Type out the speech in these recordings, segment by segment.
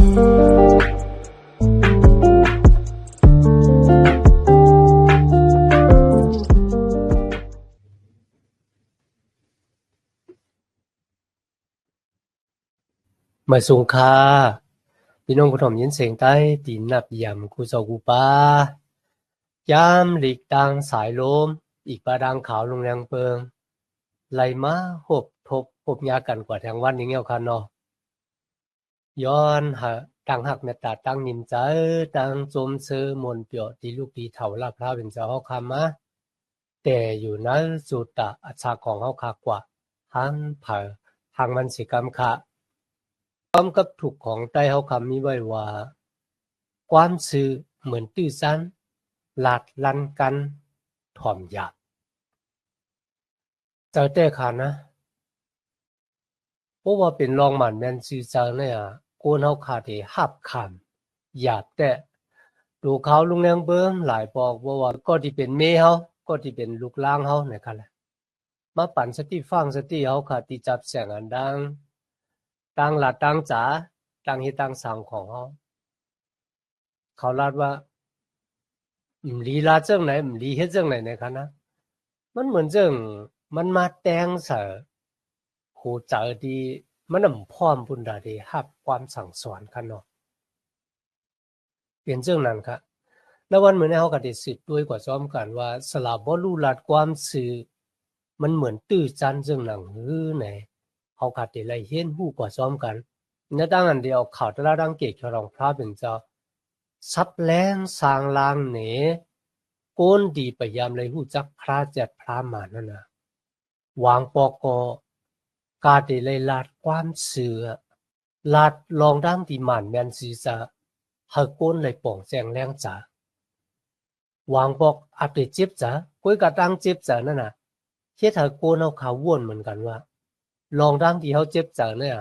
เมื่อสูงค่าพี่น้องผู้ถ่อมยินเสียงใต้ตีนนับยำกูเจ้ากูป้ายามหลีกต่างสายลมอีกปลาดังขาวลงแรงเปิงไหลมาหบทบหบยากันกว่าทางวันนี้เงี้ยวคันเนาะย้อนหาตั้งหักเมตตาตั้งนิมใจตั้งจมเสือมนเปียวตีลูกตีเถ่าลาพระเป็นเจ้าเฮาคำมาแต่อยู่นั้นสุตตะอัจฉาของเฮาคากว่าหังเผอหังมันสิกรรมคะพร้อมกับถูกของใต้เฮาคำมีไว้ว่าความซื่อเหมือนตื้อซันลาดลันกันถ่อมหยาบเจ้าแต่ขานะเพราะว่าเป็นรองหมันแม่นซื่อจังเนี่ยโกนเฮาขาดที่หับคำหยาบแต่ดูเขาลุงแรงเบิ่งหลายบอกว่าก็ที่เป็นเมเฮาก็ที่เป็นลูกล่างเฮาเนี่ยค่ะแหละมาปั่นสติฟังสติเฮาขาดที่จับแสงอันดังตั้งหลัดตั้งจ๋าตั้งเฮ็ดตั้งสังของเฮาเขาลาดว่าลีลาจังไหนลีเฮ็ดจังไหนเนี่ยค่ะนะมันเหมือนจังมันมาแต่งซะโหเจอดีมันพร้อมพุ่นดาดีรับความสั่งสอนคั่นเนาะเป็นจังนั้นค่ะแล้ววันมื้อนี้เฮาก็ได้สืบด้วยกว่าซ้อมกันว่าสลาบ่รู้ลัดความซื่อมันเหมือนตื้อจันจังหนังหือไหนเฮาก็ได้ไล่เรียนรู้กว่าซ้อมกันในดังอันเดียวข่าวตะลาดังเกตฉลองพระเป็นเจ้าซับแรงสร้างลางเหนโกนดีพยายามเลยรู้จักพระจัดพระมานั่นน่ะวางปอกกาได้เลยลาดความเสือลาดลองดังที่หมันแม่นซื่อจะเฮาโกนเลยป่องแจงแรงจ๋าวางบอกอาจจะเจ็บจ๋าก้อยกะตั้งเจ็บจ๋านั่นน่ะเฮ็ดให้โกนเฮาขาว่นเหมือนกันว่าลองดังที่เฮาเจ็บจ๋าเนี่ย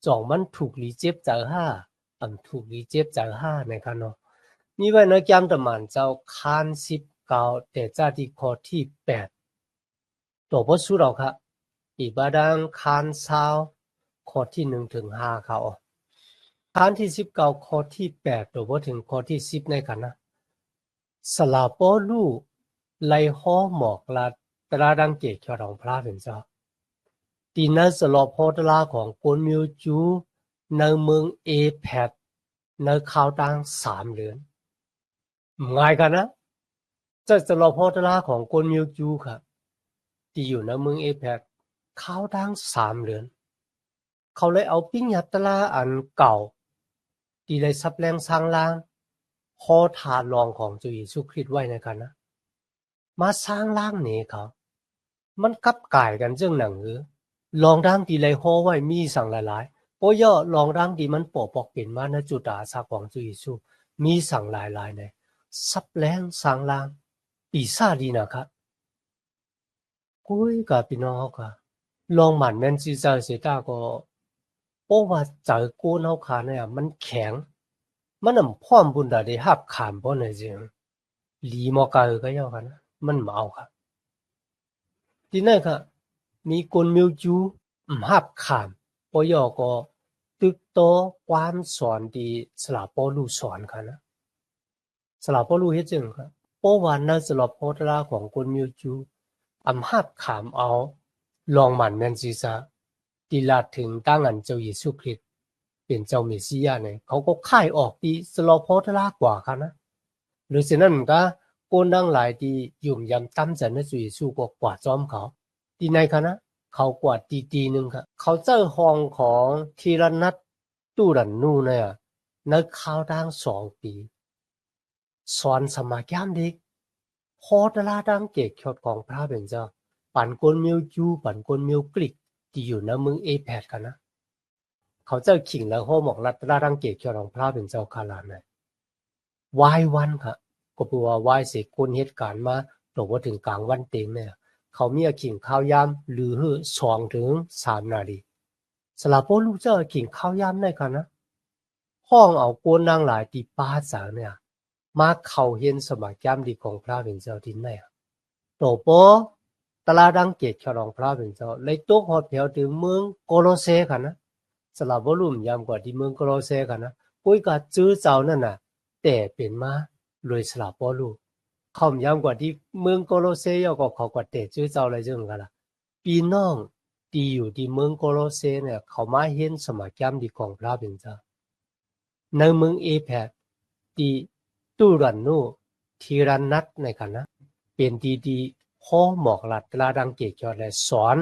จ่องมันถูกหลีเจ็บจ๋าห้าถูกหลีเจ็บจ๋าห้าในคันเนาะมีไว้ในแก้มตะหมันเจ้าคาน19แต่จ้าที่ข้อที่8ตัวบ่สู้ดอกค่ะอีบาดังคาน20ข้อที่1ถึง5เขาคานที่19ข้อที่8ตัวบ่ถึงข้อที่10ในกันนะสลาโปลูไลฮ้อหมอกลาตราดังเกตฉลองพระเป็นเจ้าตีนั้นสลอพอตลาของกวนมิวจูในเมืองเอแพดในข่าวดัง3เดือนง่ายกันนะจะสลอพอตลาของกวนมิวจูครับที่อยู่ในเมืองเอแพดข่าวดัง3เดือนเขาเลยเอาปิ้งยัตตลาอันเก่าที่ได้ซับแรงสร้างล่างพอถาลองของจุเยซูคริสต์ไว้ในกันนะมาสร้างล่างนี้เขามันกลับกลายกันจังหนังหรือลองดังที่เลยฮ้อไว้มีสั่งหลายๆโปย่อลองดังที่มันปอกเป็นมาในจุดาสาของจุเยซูมีสั่งหลายๆในซับแรงสร้างล่างปีศาจดีนะครับกุ้ยกับพี่น้องเขาค่ะลองหมั่นแม่นซื่อใจเสียตาก็เพราะว่าใจโกนเฮาขาเนี่ยมันแข็งมันพร้อมบุญได้รับขามบ่เนี่ยจริงหลีมอกาก็ยอกันนะมันมาเอาครับทีนั้นค่ะมีคนมิวจูรับขามปอยอก็ตึกโตความสอนที่สลาปอลูสอนค่ะนะสลาปอลูเฮ็ดจังค่ะเพราะว่าในสลาปอตราของคนมิวจูรับขามเอาลองหมั่นแม่นซื่อซะที่ลาถึงตั้งอันเจ้าเยซูคริสต์เป็นเจ้าเมสสิยาเนี่ยเขาก็ค่ายออกที่สลอพอตรากว่าค่ะนะหรือฉะนั้นก็โกนดังหลายที่ยุ่มยำตั้มจันนะจุเยซูก็กว่าจอมเขาที่ในค่ะนะเขากว่าตีนึงค่ะเขาเจอห้องของธีรนัทตู้ดันนูเนี่ยในข่าวดัง2 ปีสอนสมาแก้มเด็กพอตลาดังเกกขดของพระเป็นเจ้าปั่นกลมิวจูปั่นกลมิวกลิกที่อยู่ในเมืองเอแพดกันนะเขาเจ้าขิงแล้วโฮหมอกรัตราดังเกกขดของพระเป็นเจ้าคาลานะวายวันค่ะก็แปลว่าวายเสกคนเหตุการณ์มาตกว่าถึงกลางวันเต็มเนี่ยเขามีขิงข้าวยามหรือ2 ถึง 3 นาทีสลาโปลูเจ้าขิงข้าวยามได้ค่ะนะห้องเอาโกนนางหลายที่ป้าสาวเนี่ยมาเข้าเห็นสมัครยามดีของพระเป็นเจ้าที่ไหนโตโปตลาดังเกตฉลองพระเป็นเจ้าเลยตกฮอดแถวถึงเมืองโคโลเซค่ะนะสลาโปลูมยามกว่าที่เมืองโคโลเซค่ะนะ กุ้ยกะจื้อเจ้านั่นน่ะแต่เป็นมาโดยสลาปอลูเขาย้ำกว่าที่เมืองโคโลเซยก็เขาก็แต่จื้อเจ้าอะไรจังกันล่ะพี่น้องที่อยู่ที่เมืองโคโลเซเนี่ยเขามาเห็นสมัครย้ำดีของพระเป็นเจ้าในเมืองเอแพดที่ตุรันโนทีรันนัทในกันนะเป็นดีพ่อหมอกหลัดตราดังเกียรติยอดและสอน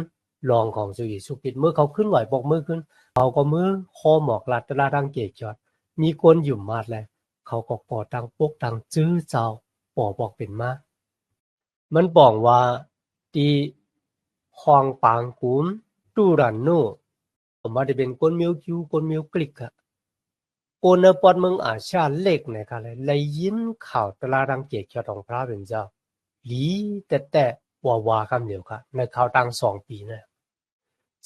รองของสุยิสุปิดเมื่อเขาขึ้นไหวบอกมือขึ้นเขาก็มือพ่อหมอกหลัดตราดังเกียรติยอดมีคนอยู่มาดเลยเขาก็ปอดังปกดังจื้อเจ้าปอบอกเป็นมามันบอกว่าที่ฮองปางกุมตุรันโนผมว่าจะเป็นคนมิวคิวคนมิวกลิกอะคนในปอดเมืองอาชาเล็กนะครับเลยยินข่าวตราดังเกียรติยอดของพระเป็นเจ้าหลีแต่ว่าคำเดียวค่ะในข่าวตั้ง2 ปีนะ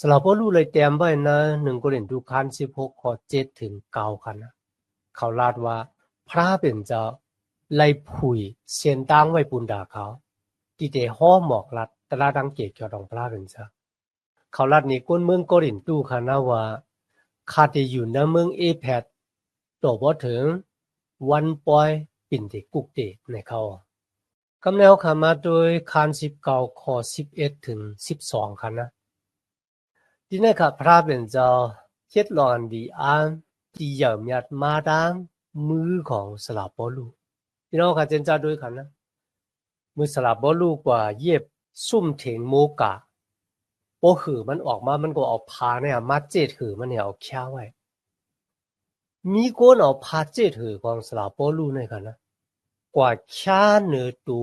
สำหรับพ่อลูกเลยเตรียมไว้นะ1 โครินธ์ค16 ข้อ 7 ถึง 9ค่ะนะเขาลาดว่าพระเป็นเจ้าไล่ผุยเสียนตั้งไว้ปุนดาเขาที่ได้ห้อหมอกลัดตราดังเกียรติยอดของพระเป็นเจ้าเขาลาดนี้คนเมืองโครินธ์ค่ะนะว่าคาที่อยู่ในเมืองเอแพดตัวบ่ถึงวันปอยปิ่นที่กุกเตในเขากำแนวขามาโดยคาน19 ข้อ 11 ถึง 12ค่ะนะที่นี่ค่ะพระเป็นเจ้าเฮ็ดลอนดีอ่านที่เหย่ามีดมาดามมือของสลาปอลูพี่น้องค่ะเจนจ้าด้วยค่ะนะมือสลาปอลูกว่าเย็บซุ่มเถงโมกะโปหือมันออกมามันก็เอาพาเนี่ยมาเจ็ดหือมันเนี่ยเอาแค่ไว้มีคนเอาพาเจ็ดหือของสลาปอลูเนี่ยค่ะนะกว่าแค่เนื้อตู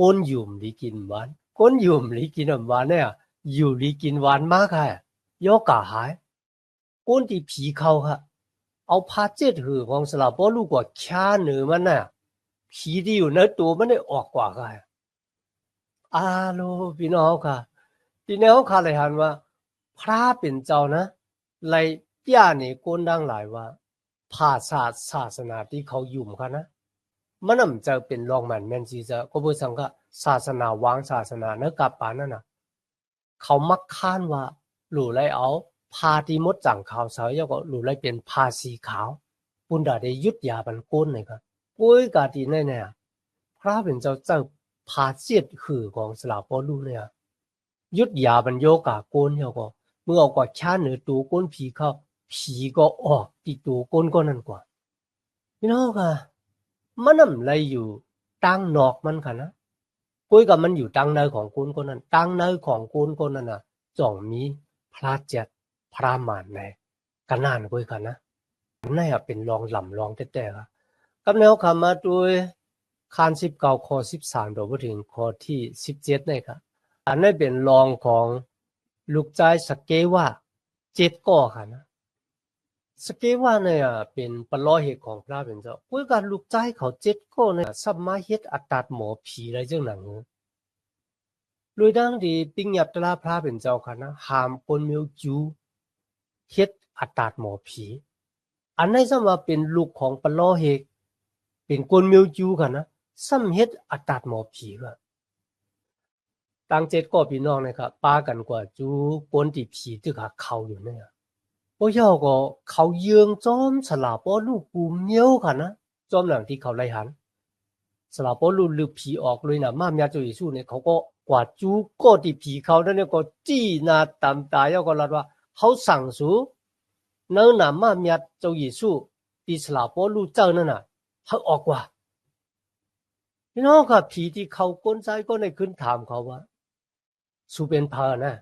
ก้นยุ่มลีกินหวานก้นยุ่มลีกินหวานเนี่ยอยู่ลีกินหวานมากค่ะยกกะหายก้นที่ผีเขาค่ะเอาพาเจ็ดหือของสลาปอลูกว่าแค่เนื้อมันน่ะผีที่อยู่ในตัวมันได้ออกกว่าค่ะอาโลพี่น้องค่ะพี่น้องค่ะเลยหันว่าพระเป็นเจ้านะไล่เตี้ยนี่ก้นดังหลายว่าภาษาศาสนาที่เขายุ่มค่ะนะมันน่ะจะเป็นรองมันแม่นสิจะก็บ่สังกะศาสนาวางศาสนาเนกับปานนั่นน่ะเขามักค้านว่าหลู่ไลเอาพาที่มดจังขาวเสยก็หลู่ไลเป็นพาสีขาวปุ่นดาได้ยุดยาบันก้นเลยครับปุ้ยกาตีแน่ๆพระเป็นเจ้าพาเสียดหือของสลาปอลูเนี่ยยุดยาบันโยกาก้นก็เมื่อเอากว่าชาเหนือตัวก้นผีเข้าผีก็ออกที่ตัวก้นก็นั่นกว่าพี่น้องค่ะมันนำไรอยู่ตั้งนอกมันค่ะนะกุยกับมันอยู่ตั้งในของคุณคนนั้นตั้งในของคุณคนนั้นน่ะจ่องมีพระเจ็ดพระมารในกันนานกุยค่ะนะนั่นเป็นรองหล่ำรองแต่ๆค่ะกับแนวคำมาด้วยคาน19 ข้อ 13โดยถึงข้อที่17นี่ค่ะอันนี้เป็นรองของลูกใจสเกว่า7ก้อค่ะนะสเกว่าเนี่ยเป็นปล้อเหตุของพระเป็นเจ้าคุยกันลูกใจเขา7ก้อเนี่ยสัมมาเฮ็ดอัตตาหมอผีอะไรจังหนังโดยดังที่ปิงยับตราพระเป็นเจ้าค่ะนะหามคนมิวจูเฮ็ดอัตตาหมอผีอันนี้ซ้ำว่าเป็นลูกของปล้อเหตุเป็นคนมิวจูค่ะนะซ้ำเฮ็ดอัตตาหมอผีค่ะตั้ง7ก้อพี่น้องนะครับป้ากันกว่าจูคนที่ผีที่เขาอยู่เนี่ยโอ้ยก็เขาเยืองจอมสลาปอลูกปูเมียวค่ะนะจอมหลังที่เขาไล่หันสลาปอลูลือผีออกเลยนะมาเมียเจ้าเยซูเนี่ยเขาก็กว่าจูก็ที่ผีเขานั่นเนี่ยก็จี้หน้าตามตาก็รัดว่าเขาสั่งสูเนื้อหนามาเมียเจ้าเยซูที่สลาปอลูเจ้านั่นน่ะเขาออกกว่าพี่น้องค่ะผีที่เขาก้นใจก็ในขึ้นถามเขาว่าสูเป็นพานะ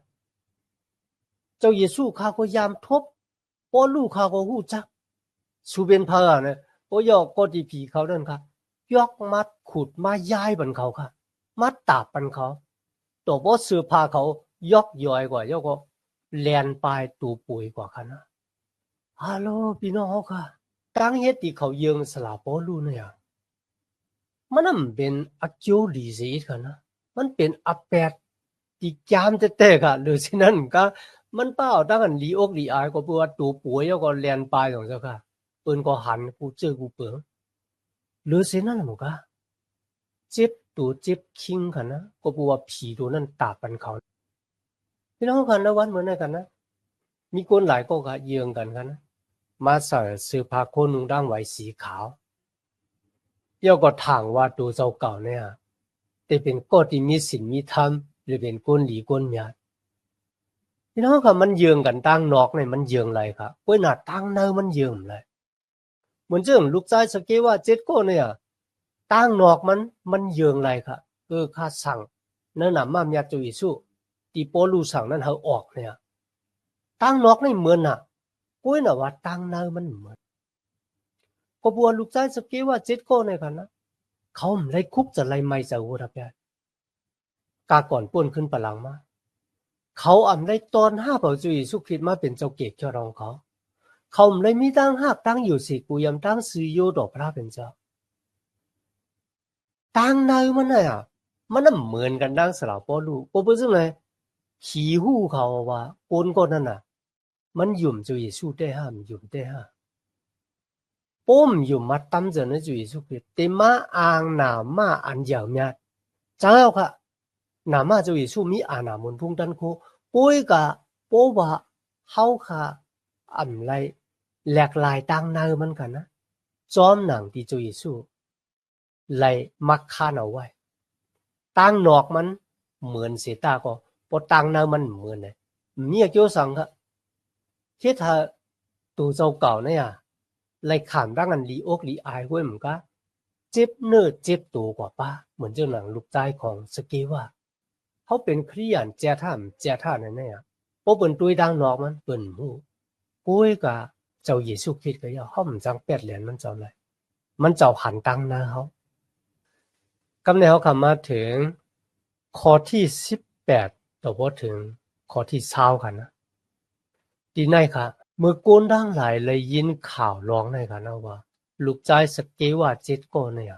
เจ้าเยซูข้าก็ยามทบปอลูข้าก็ฮู้จักสูเป็นพานะปอยอกก็ที่ผีเขานั่นค่ะยอกมัดขุดมาย้ายบันเขาค่ะมัดตาบบันเขาตัวบ่เสื้อผ้าเขายอกย่อยกว่ายอกก็แลนปลายตูปุ๋ยกว่าค่ะนะฮัลโหลพี่น้องค่ะตั้งเฮ็ดที่เขาเยืองสลาปอลูเนี่ยมันนำเป็นอักโจลีซีค่ะนะมันเป็นอัปแปดที่จามแต่ๆค่ะหรือฉะนั้นก็มันเป้าตั้งอันลีอกลีอายก็เพื่อว่าตูป่วยแล้วก็แลนปลายของเจ้าค่ะเปิ้นก็หันกูเจอกูเปิงหรือฉะนั้นมันก็เจ็บตัวเจ็บคิงค่ะนะก็เพื่อว่าผีตัวนั้นตาปันเขาพี่น้องกันนะวันเหมือนกันนะมีคนหลายก็เยืองกันค่ะนะ มาใส่เสื้อผ้าโคนนุ่งดั้งไว้สีขาวเดี๋ยวก็ถางว่าตัวเจ้าเก่าเนี่ยแต่เป็นก็ที่มีศีลมีธรรมหรือเป็นก้นหลีก้นเมียพี่น้องค่ะมันเยืองกันตั้งนอกเนี่ยมันเยืองไรครับก้วยหน้าตั้งเนอมันเยืองเลยเหมือนเรื่องลูกชายสเกว่าเจ็ดก็เนี่ยตั้งนอกมันเยืองไรครับข้าสั่งเนื้อหนามามยาจุยสู้ตีโปลูสั่งนั้นเขาออกเนี่ยตั้งนอกนี่เหมือนน่ะก้วยน่ะว่าตั้งเนอมันเหมือนก็บัวลูกชายสเกว่าเจ็ดก็เนี่ยกันนะเขาไม่ได้คุกจะไรไม่จะวัวทับยากาก่อนป้นขึ้นปลังมาเขาได้ตอนห้าเป่าจุยสุคริตมาเป็นเจ้าเกศเจ้ารองเขาไม่มีตั้งห้าตั้งอยู่สิกูยำตั้งซื้อโยดอกพระเป็นเจ้าตั้งเนอมันน่ะมันน่ะเหมือนกันดังสลาวปอลูก็เป็นซึ่งไงขี่หูเขาว่าคนก็นั่นน่ะมันยุ่มจุยสู้ได้ห้ามยุ่มได้ห้าป้มยุ่มมาตั้มเจนจุยสุคริตแต่มาอ่างหนามาอันยาวเมียจ้าค่ะหนามาจุยสู้มีอาณามุนพุ่งดันโคป่วยกะป้ว่าเขาค่ะไรแหลกลายตั้งเนอมันกันนะจอมหนังที่จุยสู้ไล่มักคานเอาไว้ตั้งนอกมันเหมือนเสียตาก็พอตั้งเนอมันเหมือนเลยมีเกี่ยวสังค่ะที่ถ้าตัวเจ้าเก่าเนี่ยไล่ขามร่างอันลีอกลีอายไว้เหมือนกันเจ็บเนื้อเจ็บตัวกว่าป้าเหมือนเจ้าหนังลูกใจของสกีว่าเขาเป็นคริสเตียนแจ้ท่านั่นเนี่ยพอเป็นตัวดังนอกมันเปิ่นหูป่วยกับเจ้าเยซูคริสต์ก็ย่อเขามันจังเป็ดเหรียญมันเจ้าเลยมันเจ้าหันตั้งนะเขากำเนิดเขาคำมาถึงข้อที่18ต่อพอถึงข้อที่20กันนะดีไหนค่ะเมื่อโกนดังหลายเลยยินข่าวร้องในกันนะว่าลูกใจสเกว่าเจ็ดก็เนี่ย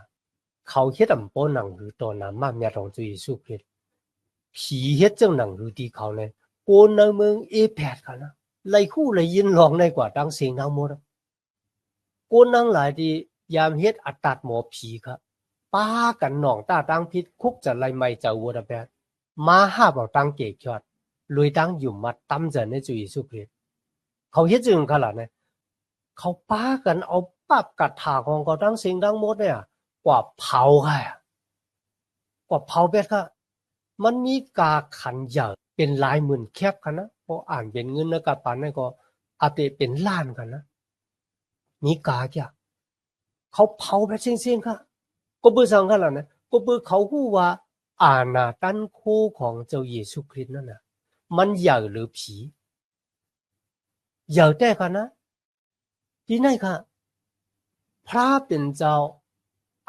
เขาเฮ็ดป้อหนังหรือตอนนั้นมาเมียของจุยสุคริตผีเฮ็ดจังหนังหรือที่เขาเนี่ยโกนในเมืองเอแพดกันนะไล่คู่เลยยินร้องในกว่าดังเสียงทั้งหมดโกนดังหลายที่ยามเฮ็ดอัตตัดหมอผีครับป้ากันหนองตาตั้งพิษคุกจะไล่ไม่จะวัวดะแบบมาห้าเอาตั้งเกกยอดลุยตั้งอยู่มาตั้มจะในจุยสุคริตเขาเฮ็ดจึงขนาดเนี่ยเขาป้ากันเอาปับกัดถาของเขาทั้งสิ่งทั้งหมดเนี่ยกว่าเผาค่ะกว่าเผาเป็ดค่ะมันมีกาขันใหญ่เป็นหลายหมื่นแคบกันนะพออ่านเป็นเงินนะกับปันนี่ก็อาจจะเป็นล้านกันนะมีกาจ้ะเขาเผาแบบเสี่ยงๆค่ะก็เบื่อสังขนาดนั้นก็เบื่อเขาฮู้ว่าอาณาตันโคของเจ้าเยซูคริสต์นั่นน่ะมันใหญ่หรือผีใหญ่แต่ค่ะนะที่ไหนค่ะพระเป็นเจ้า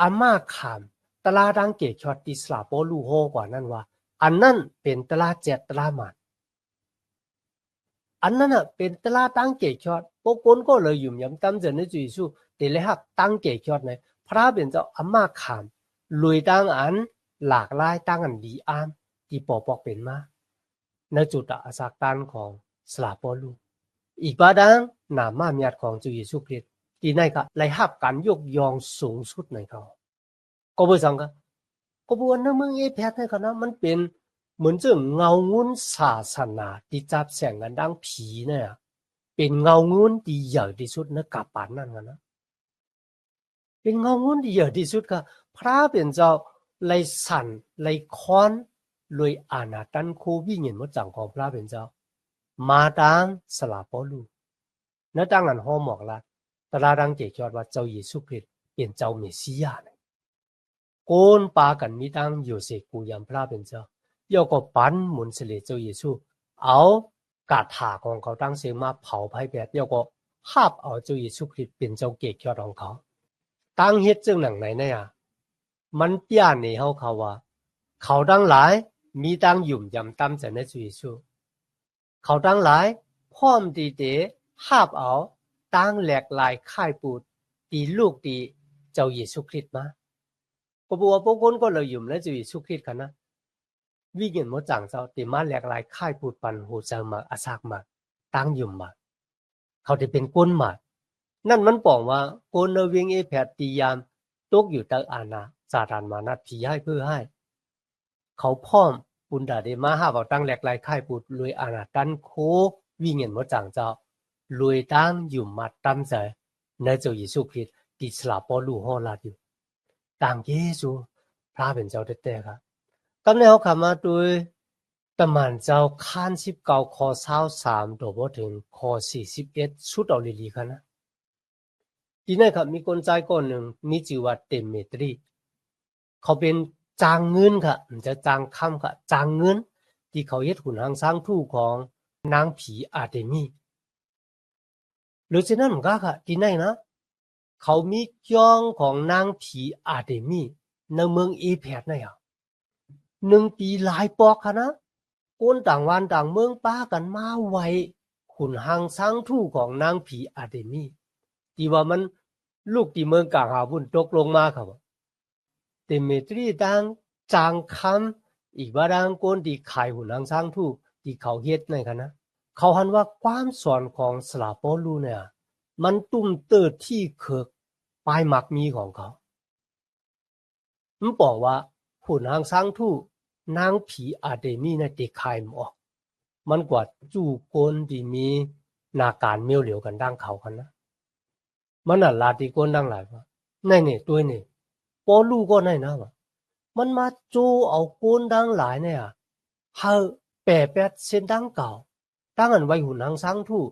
อามาขามตลาดังเกตชอดติสลาโปลูโฮกว่านั้นว่าอันนั้นเป็นตลาเจ็ดตลาหมัดอันนั้นน่ะเป็นตลาตั้งเกตชอดพวกคนก็เลยยุ่มยำตั้มเจนในจุยสู้แต่เลยหักตั้งเกตชอดในพระเป็นเจ้าอามาขามลุยตั้งอันหลากหลายตั้งอันดีอามที่ปอกเป็นมาในจุดอาศักตันของสลาโปลูอีกบาดังหนามาเมียดของจุยสุคริตที่ไหนก็ไล่หับการยกยองสูงสุดในเขาก็บ่สังก็บ่ว่าในเมืองเอแพดในเขานะมันเป็นเหมือนจะเงางุ้นศาสนาที่จับแสงกันดังผีเนี่ยเป็นเงางุ้นที่ใหญ่ที่สุดในกับปานนั่นกันนะเป็นเงางุ้นที่ใหญ่ที่สุดค่ะพระเป็นเจ้าไล่สั่นไล่ค้อนเลยอาณาตันโควิเงินหมดจังของพระเป็นเจ้ามาดังสลาโปลูนั่นดังอันห้อหมอกละตลาดังเกจอดว่าเจ้าเยซูคริสต์เป็นเจ้าเมสสิยาเนี่ยโกนปากันมีดังอยู่เสกูยามพระเป็นเจ้าเย่าก็ปันหมุนเสลเจ้าเยซูเอากาถาของเขาตั้งเสียมาเผาไพ่แบบเย่าก็หาบเอาเจ้าเยซูคริสต์เป็นเจ้าเกจอดของเขาตั้งเฮ็ดจึงหนังไหนเนี่ยมันเปี้ยในเขาว่าเขาทั้งหลายมีดังยุ่มยำตั้มจะในเจ้าเยซูเขาทั้งหลายพร้อมดีเดหาบเอาตั้งแหลกลายค่ายปูดตีลูกตีเจ้าเยซูคริสต์มาก็บอกว่าพวกคนก็เลยยุ่มและเจ้าเยซูคริสต์กันนะวิญญาณหมดจังเจ้าตีมาแหลกลายค่ายปูดปันหูเจอมาอาซากมาตั้งยุ่มมาเขาได้เป็นก้นมานั่นมันบอกว่าโกนเวียงเอแพดตียามตกอยู่ตั้งอาณาซาตานมานัดผีให้เพื่อให้เขาพร้อมปุณดาเดมาหาเอาตั้งแหลกลายค่ายปูดลุยอาณาตันโควิญญาณหมดจังเจ้า ลุยตั้งอยู่มาตั้มใจในเจ้าเยซูคริสต์ที่สลาปอลูห่อลาดอยู่ต่างเยซูพระเป็นเจ้าแต่ๆครับกำเนิดเขามาโดยประมาณเจ้าขั้น19ข้อ23ตัวบ่ถึงข้อ41สุดเอาลีๆกันนะทีนี้ครับมีคนใจคนหนึ่งมีชื่อว่าเตเมตรีเขาเป็นจางเงินค่ะมันจะจางค่ำค่ะจางเงินที่เขาเฮ็ดหุ่นหางสร้างทู่ของนางผีอาร์เตมีหรือฉะนั้นมันก็ค่ะที่ไหนนะเขามีจ้องของนางผีอาร์เตมีในเมืองเอแพดนะอ่ะ1 ปีหลายปอกค่ะนะคนต่างวันต่างเมืองป้ากันมาไว้หุ่นหางสร้างทู่ของนางผีอาร์เตมีที่ว่ามันลูกที่เมืองกลางหาบุญตกลงมาครับเตเมตรีดังจางคำอีกว่าดังคนที่ขายหุ่นหางสร้างทู่ที่เขาเฮ็ดในค่ะนะเขาหันว่าความสอนของสลาปอลูเนี่ยมันตุ้มเติดที่เคิกปลายหมักมีของเขามันบอกว่าหุ่นหางสร้างทู่นางผีอาเดมีในติขายมันออกมันกว่าจู่คนที่มีนาการเมียวเหลียวกันดังเขากันนะมันน่ะลาติคนดังหลายว่าในเนี่ยตัวเนี่ยปอลูก็ในนะว่ามันมาโจเอาคนดังหลายเนี่ยเฮาแปะแปดเส้นดังเก่าตั้งอันไว้หุ่นหางสร้างทู่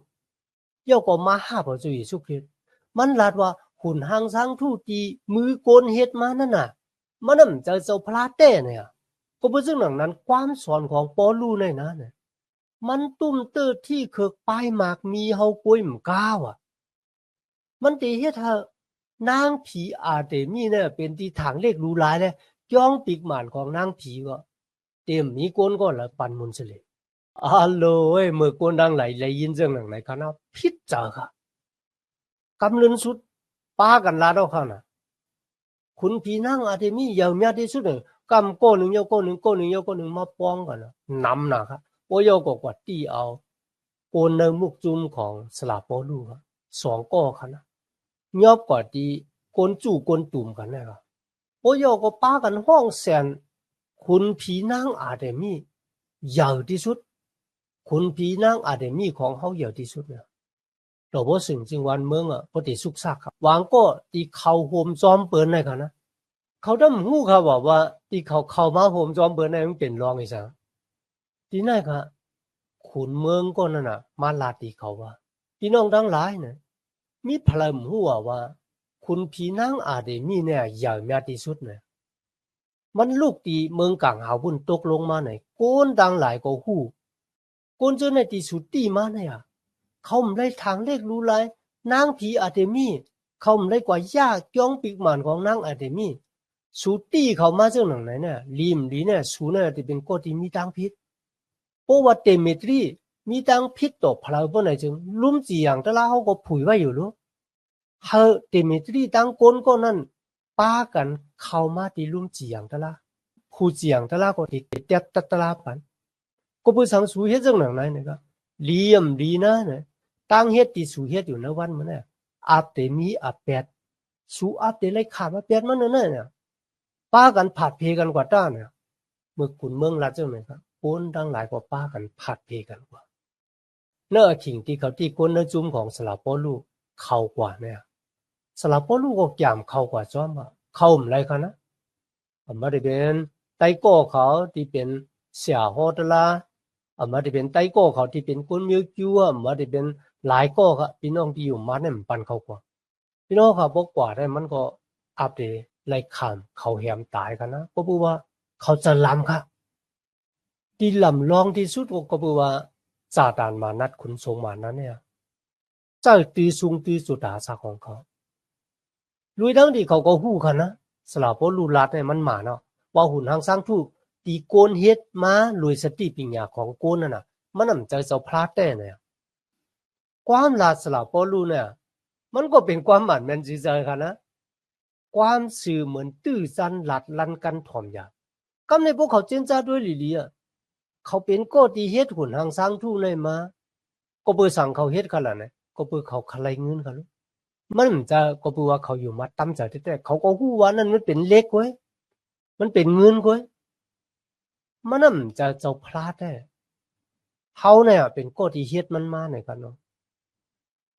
เย่าก็มาหาพระเจ้าเยซูคริสต์มันลาดว่าหุ่นหางสร้างทู่ที่มือโกนเฮ็ดมานั่นน่ะมันน่ะจะเจ้าพระเต้เนี่ยก็บ่ซึ่งหนังนั้นความสอนของปอลูในนะเนี่ยมันตุ้มเติดที่เคิกปลายหมากมีเฮาป่วยมก้าวอ่ะมันติเฮ็ดให้นางผีอาเตมีเนี่ยเป็นที่ทางเลขรู้หลายเลยจ้องปีกหมานของนางผีก็เต็มมีคนก็ละปันมุนเสลฮัลโหลเมื่อคนดังไหลยินเรื่องหนังไหนคะนะพิษจ้าค่ะกำเนิดสุดป้ากันลาดอกค่ะนะคุณผีนางอาเตมียาวเมียที่สุดเนี่ยกำก้อนหนึ่งยาวก้อนหนึ่งก้อนหนึ่งยาวก้อนหนึ่งมาป้องกันนะนำนะครับโอยก็กว่าตีเอาโกนในมุกจุมของสลาปอลูครับ2ก้อค่ะนะยอบกว่าที่คนจู่คนตุ่มกันนะครับโอยก็ป้ากันห้องแสนคุณผีนางอาเตมียาวที่สุดคุณผีนางอาเตมีของเขายาวที่สุดเนี่ยเราบ่สึงจริงวันเมืองอ่ะบ่ได้สุกซักครับวางก็ที่เขาโฮมจอมเปิ้นได้ค่ะนะเขาดำฮู้ครับว่าที่เขามาโฮมจอมเปิ้นได้มันเป็นรองอีสังที่ไหนค่ะขุนเมืองก็นั่นน่ะมาลาตีเขาว่าพี่น้องทั้งหลายเนี่ยมีพลังฮู้ว่าคุณผีนางอาเตมีเนี่ยยาวมากที่สุดเนี่ยมันลูกที่เมืองกลางหาวุ่นตกลงมาไหนโกนดังหลายก็ฮู้โกนจนในที่สุดตีมาเนี่ยเขาไม่ได้ทางเลขรู้ไรนางผีอาเตมีเขาไม่ได้กว่ายากจ้องปีกหมานของนางอาเตมีสูตีเขามาจากไหนเนี่ยลิมลีเนี่ยสูเนี่ยที่เป็นก้อนที่มีทางพิษเพราะว่าเตเมตรีมีทางพิษต่อพลาวบ่ไหนจึงลุ่มจีอย่างแต่ละเขาก็ผุยไว้อยู่รู้เฮาเตเมตรีตั้งก้นก็นั่นป้ากันเข้ามาที่ลุ่มจีอย่างแต่ละผู้จีอย่างแต่ละก็ติดเตียกตะละปันก็บ่สังสูเฮ็ดจังไหนเนี่ยก็เลี่ยมดีนะเนี่ยตั้งเฮ็ดที่สูเฮ็ดอยู่ในวันมันเนี่ยอาเตมีอาแปดสูอาเตเลยขาดมาแปดมันเนี่ยป้ากันผัดเพกันกว่าต้าเนี่ยเมื่อคุณเมืองรัฐจังไหนครับคนทั้งหลายก็ป้ากันผัดเพกันกว่าเนื้อขิงที่เขาที่คนเนื้อจุ้มของสลาปอลูเข้ากว่าเนี่ยสลาปอลูก็ยามเข้ากว่าจ้อมว่าเข้าอะไรคะนะมาได้เป็นไต้ก้อเขาที่เป็นเสียโฮตลามาได้เป็นไต้ก้อเขาที่เป็นคนมิวจิวมาได้เป็นหลายก้อครับพี่น้องที่อยู่มาเนี่ยมันปันเข้ากว่าพี่น้องเขาบอกกว่าได้มันก็อัปเดตไล่ขามเขาแหมตายกันนะก็พูดว่าเขาจะล้ำค่ะที่ลำลองที่สุดก็พูดว่าซาตานมานัดขุนทรงมานั้นเนี่ยเจ้าตีซุงตีสุดาสาของเขาลุยทั้งที่เขาก็หู้ค่ะนะสลาปอลูลัดเนี่ยมันมาเนาะว่าหุ่นหางสร้างทูตีโกนเฮ็ดมาลุยสติปัญญาของโกนนั่นน่ะมันนำใจเจ้าพลาดแต่เนี่ยความลาสลาปอลูเนี่ยมันก็เป็นความหมายแม่นสิใจค่ะนะความสื่อเหมือนตื้อจันหลัดลันกันถ่อมยากำในพวกเขาเจนจ้าด้วยลีๆอ่ะเขาเป็นก็ที่เฮ็ดหุ่นหางสร้างทูเลยมาก็เปิดสั่งเขาเฮ็ดกันล่ะนะก็เปิดเขาคลายเงินกันมันจะก็เปิดว่าเขาอยู่มาตั้มใจแต่เขาก็ฮู้ว่านั่นมันเป็นเล็กเว้ยมันเป็นเงินเว้ยมันน่ะจะเจ้าพลาดได้เฮาเนี่ยเป็นก็ที่เฮ็ดมันมาไหนกันเนาะ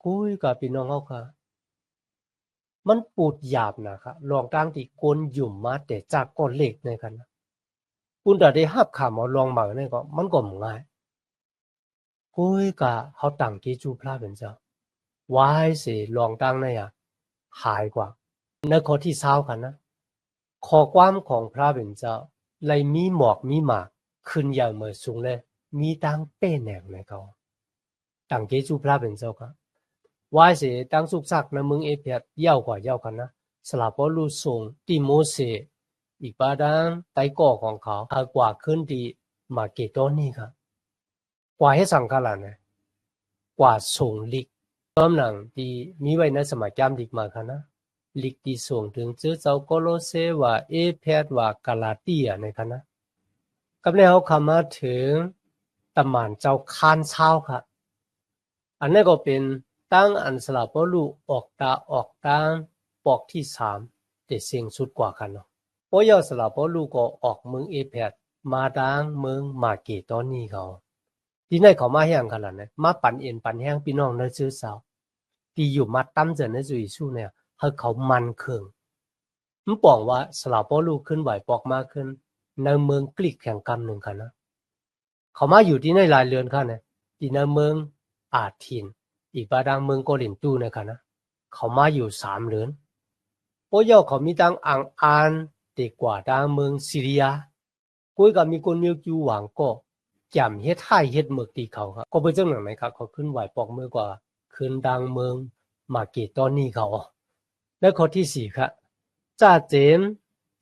กุยกับพี่น้องเฮาค่ะมันปูดหยาบนะคะลองตั้งที่กนยุ่มมาแต่จากก้อนเล็กในกันนะคุณได้หับขามาลองมาเนี่ยก็มันก็ง่ายกุยกับเฮาตั้งที่จูพระเป็นเจ้าวายสิลองตั้งเนี่ยหายกว่าในข้อที่20กันนะข้อความของพระเป็นเจ้าไลมีหมอกมีหมากขึ้นอย่างเมื่อสูงเลยมีตั้งเป้แหนงในเขาตั้งที่จูพระเป็นเจ้าก็วายสิตั้งสุกซักในเมืองเอเพียยาวกว่ายาวกันนะสลับปอลูส่งติโมเสอีกบาดังไตก่อของเขากว่าขึ้นที่มาเกโตนี่ครับกว่าให้สังฆลานะกว่าส่งลิกตอนนั้นที่มีไว้ในสมัยจำลิกมาค่ะนะลิกที่ส่งถึงเจ้าเจ้าโคโลเซว่าเอเพียว่ากาลาเตียในค่ะนะกับแล้วเขามาถึงตำหมานเจ้าคานเช้าค่ะอันนี้ก็เป็นตั้งอันสลับปอลูออกตาออกตั้งปอกที่3แต่เสียงสุดกว่ากันเนาะเพราะยอสลับปอลูก็ออกเมืองเอเพียมาดังเมืองมาเกตอนนี้เขาที่ไหนเขามาแห้งขนาดนั้นมาปั่นเอ็นปั่นแห้งพี่น้องในชื่อสาวที่อยู่มาตั้มเจนในจุยสู้เนี่ยให้เขามันเคืองมันบอกว่าสลับปอลูขึ้นไหวปอกมากขึ้นในเมืองกลิกแข่งกำหนึ่งกันนะเขามาอยู่ที่ในหลายเรือนค่ะเนี่ยที่ในเมืองอาทินอีกบาดังเมืองโกลินตูนะคะนะเขามาอยู่3เรือนเพราะย่อเขามีตั้งอังอานดีกว่าดังเมืองซีเรียกุยกับมีคนมีอยู่หวังก็จำเฮ็ดให้เฮ็ดเมือกตีเขาครับก็เป็นจังหนังไหนครับเขาขึ้นไหวปอกมือกว่าขึ้นดังเมืองมาเกตอนนี้เขาและข้อที่4ครับจ้าเจม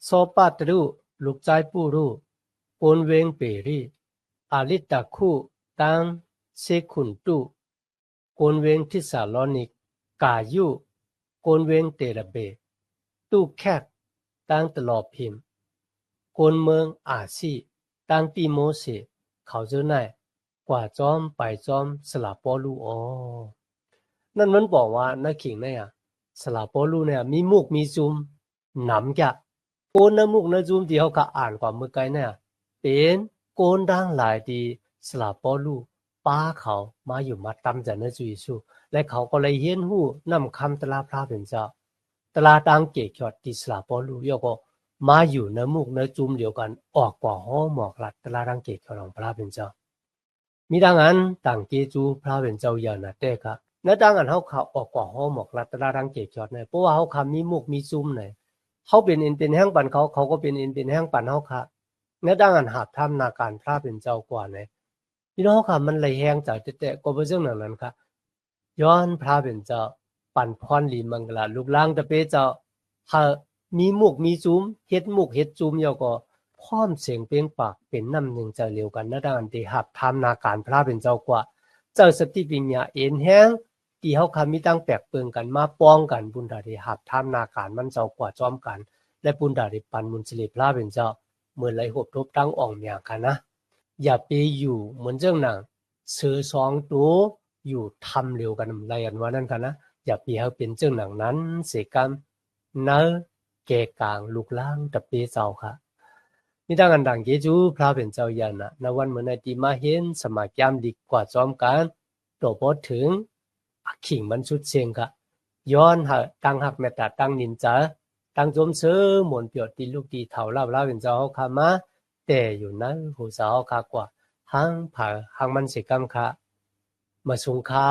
โซปาตรุลูกใจปูรุปนเวงเปรีอาลิตาคู่ตังเซคุนตุกวนเวงทิสาลอนิกกายุกวนเวงเตระเบตู้แคกตั้งตลอดพิมพ์กวนเมืองอาซีตั้งติโมเสเขาเจ้าไหนกว่าจอมไปจอมสลาปอลูอ๋อนั่นมันบอกว่านักขิงเนี่ยสลาปอลูเนี่ยมีมุกมีซุมหนำจะโกนน้ำมุกน้ำซุมที่เขาก็อ่านกว่าเมื่อไกลเนี่ยเป็นโกนดังหลายดีสลาปอลูป้าเขามาอยู่มาตำจากนักจุยสู้และเขาก็เลยเฮียนหู้นำคำตลาพระเป็นเจ้าตลาดังเกจอดที่สลาปอลูยก็มาอยู่ในมุกในจุมเดียวกันออกกว่าห้อหมอกหลัดตลาดังเกจของพระเป็นเจ้ามีดังนั้นต่างเกจูพระเป็นเจ้าอย่างนั้นแต่ครับในดังนั้นเขาออกกว่าห้อหมอกหลัดตลาดังเกจอดเนี่ยเพราะว่าเขาคำมีมุกมีจุมเนี่ยเขาเป็นเอ็นเป็นแห้งปันเขาก็เป็นเอ็นเป็นแห้งปันเขาค่ะในดังนั้นหาบทำนาการพระเป็นเจ้ากว่าเนี่ยพี่น้องค่ะมันเลยแห้งจากแต่ก็เป็นเรื่องนั้นค่ะย้อนพระเป็นเจ้าปั่นพรลีมังกลาลูกล่างตะเปเจ้าถ้ามีมุกมีจุมเฮ็ดมุกเฮ็ดจุมยก็พร้อมเสียงเปล่งปากเป็นน้ำหนึ่งจะเร็วกันนะดังที่หับทำนาการพระเป็นเจ้ากว่าเจ้าสติปัญญาเอ็นแห้งที่เขาคำมีตั้งแปลกเปิงกันมาป้องกันบุญดาที่หับทำนาการมันเจ้ากว่าจอมกันและบุญดาที่ปันมุนสิริพระเป็นเจ้าเมื่อไหลหบทบตั้งอ่องอย่างกันนะอย่าไปอยู่เหมือนเจ้าหนังเสือ2ตัวอยู่ทำเร็วกันอะไรกันว่านั่นกันนะอย่าไปให้เป็นเจ้าหนังนั้นเสกันเนื้อแก่กลางลูกล่างตะเปเจ้าค่ะมีดังอันดังเกจูพระเป็นเจ้ายันนะในวันเมื่อในที่มาเห็นสมัครยามดีกว่าจอมกันตัวพอถึงขิงมันสุดเสียงค่ะย้อนหักตั้งหักเมตตาตั้งนินจาตั้งจมเสือหมุนเปียดตีลูกตีเท่าเล่าเป็นเจ้าเขาค่ะมาแต่อยู่นั้นหูสาวค่ะกว่าหังผ่าหังมันเสกำค่ะมาสุงค่า